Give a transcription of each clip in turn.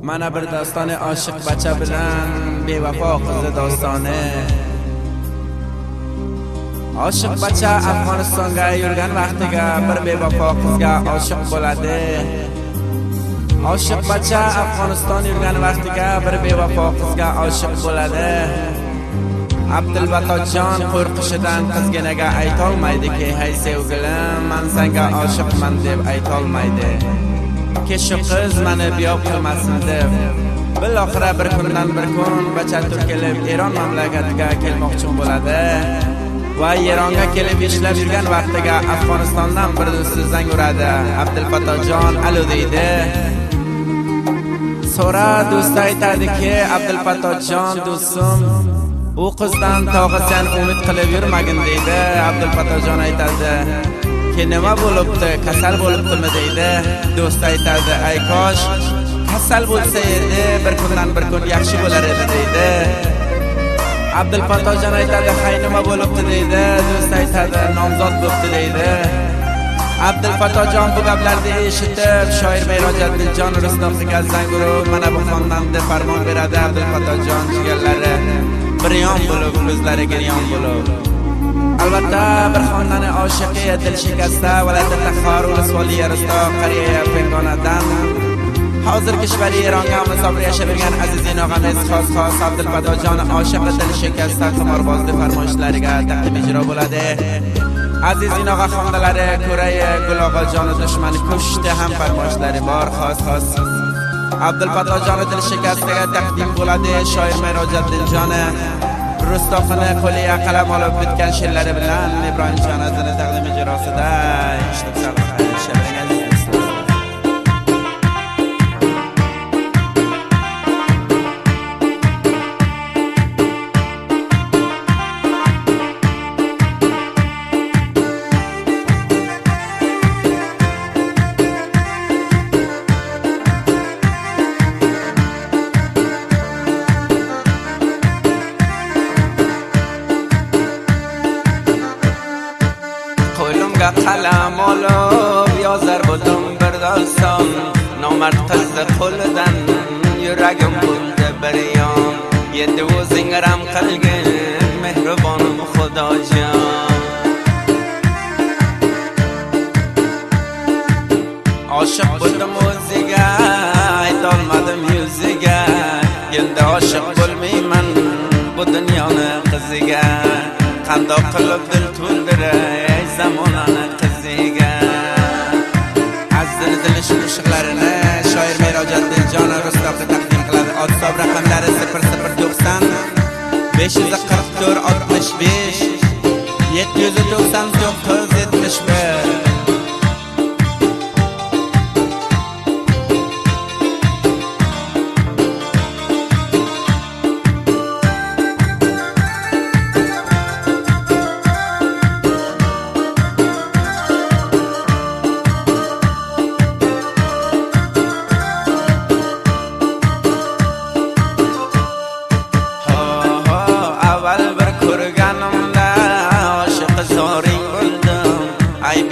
Mana bir dostoni oshiq bacha bilan bevafo qizi dostoni. Oshiq bacha Afg'onistonga yurgan vaqtiga bir bevafo qizga oshiq bo'ladi. Oshiq bacha Afg'oniston yurgan vaqtiga bir bevafo qizga oshiq bo'ladi. Abdulbatojon qo'rqishidan qizginaga aytolmaydiki, "Hay sevgilim, men senga oshiqman" deb aytolmaydi. Shu qiz meni biyoq qilmasin deb. Biloxira bir kundan bir kun bacha kelib Eron mamlakatiga kelmoqchi bo'ladi. Va Eronga kelib ishlab yurgan vaqtiga Afg'onistondan bir do'sti zang uradi. Abdulbatojon alo deydi. So'ra do'sti aytadiki, "Abdulbatojon do'stim, u qizdan tog'i sen umid qilib yurmagin" deydi. Abdulbatojon aytadi, "Ke nima bo'libdi? Kasal bo'libdimi?" deydi. Do'st aytadi, "Ay kosh, kasal bo'lsa edi, bir kundan bir kun yaxshi bo'lar edi" deydi. Abdulbatojon aytadi, "Hay nima bo'libdi?" deydi. Do'st aytadi, "Nomzod bo'libdi" deydi. Abdulbatojon bu gaplarni eshitib, shoir Mehrojatdiljon Rustovga zang urib, mana bu xonanda farmon beradi. Abdulbatojon jigarlari biryon bo'lib, ko'zlari giryon bo'lib. Albatta bir xonani oshiqi dil shikasta valada tahor ulusvali Aristo Qariya Pengonadan hozir kishvari Eronga musofir yashab yurgan aziz inog'amiz xos Abdulbatojon oshiq dil shikasta qimorbozlik farmoyishlariga taqdim ijro bo'ladi. Aziz inog'a xonalari ko'ray Gulog'ajoni dushmani ko'shdi ham farmoyishlari bor. Xos Abdulbatojon dil shikastaga taqdim bo'ladi. Shoir Mehrojatdiljon Rustovni qo'liga qalam olib bitgan she'rlari bilan Ibrohimjon azini taqdim ijrosida ishtirok qilishadi. Qalam olib yozar bo'ldim bir doston, nomard qizni qo'lidan yuragim bo'ldi bir yon. Endi o'zing ram qilgin mehribonim Xudojon. Oshiq bo'ldim o'ziga, aytolmadim yuziga. Endi oshiq bo'lmayman bu dunyoni qiziga. Qandoq qilib dil to'ldiray zamonani qiziga. Aziz dil shiqlarini shoir Mehrojatdiljon Rustovga taqdim qiladi. WhatsApp raqamlari 0090 544 65 799 75.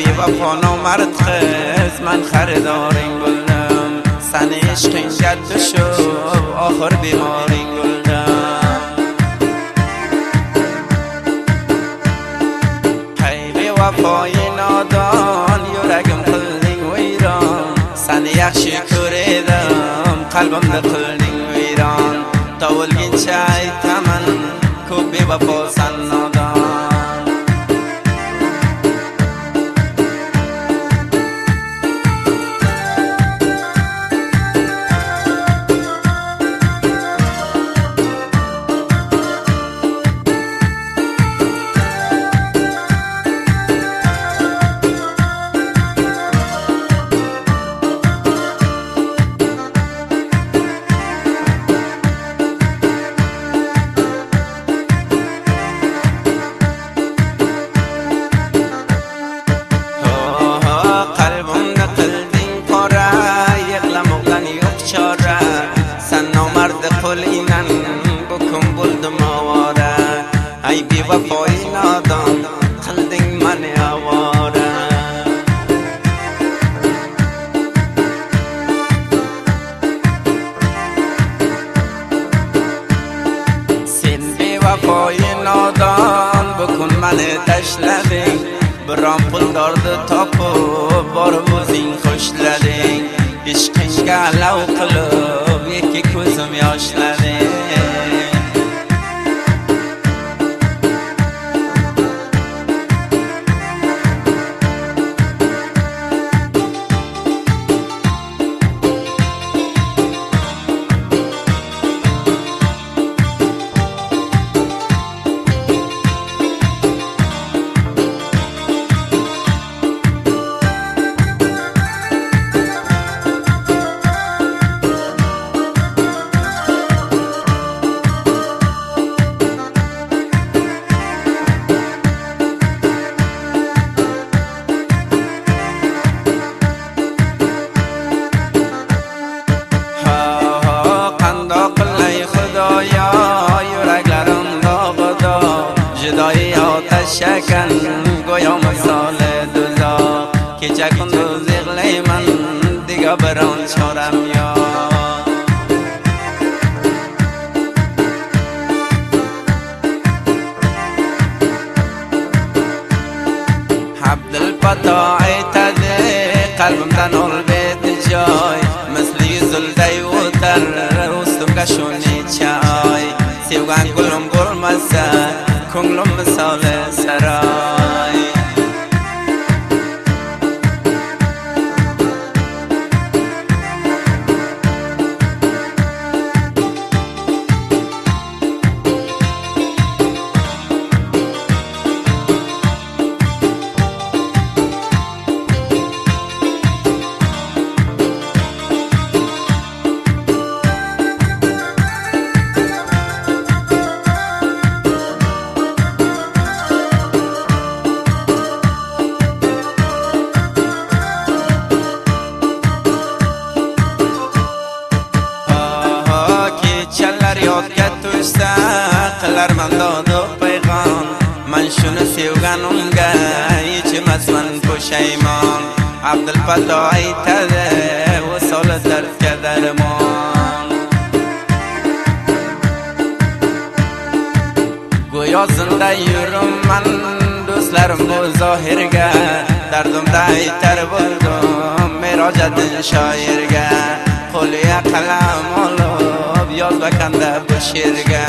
Bevafo nomard qiz men xaridoring bo'ldim. Seni ishqingga tushib oxir bemoring bo'ldim. Hay bevafoyi nodon yuragim qilding vayron. Seni yaxshi ko'rdim qalbimni qilding vayron. Tovulguncha aytaman ko'p bevafo san nodon. Qo'linan bu kun bo'ldim avora. Ay bevafoy nodon qilding meni avora. mani tashlading, biron puldorni topib borib o'zing qo'shlading. Ishqingga lav qilib ikki ko'zim yoshlading. Shakan go'yo misoli do'zax, kecha kunduz yig'layman diga biron choram yo'q. Abdulfatto aytadi qalbimdan ol betijoy, misli yuzulday o'tar ustimga shu necha oy. Sevgan gulim bo'lmasa ko'nglim misoli saroy. Yodga tushsa qilarman dodo payg'on, man shuni sevganimga yechimasman pushaymon. Abdulfatto aytadi vusoli dardga darmon. Go'yo zinda yuribman do'stlarim bu zohirga, dardimda aytar bo'ldim Merojaddin shoirga. Qo'liga qalam olib yozbakanda bu she'rga.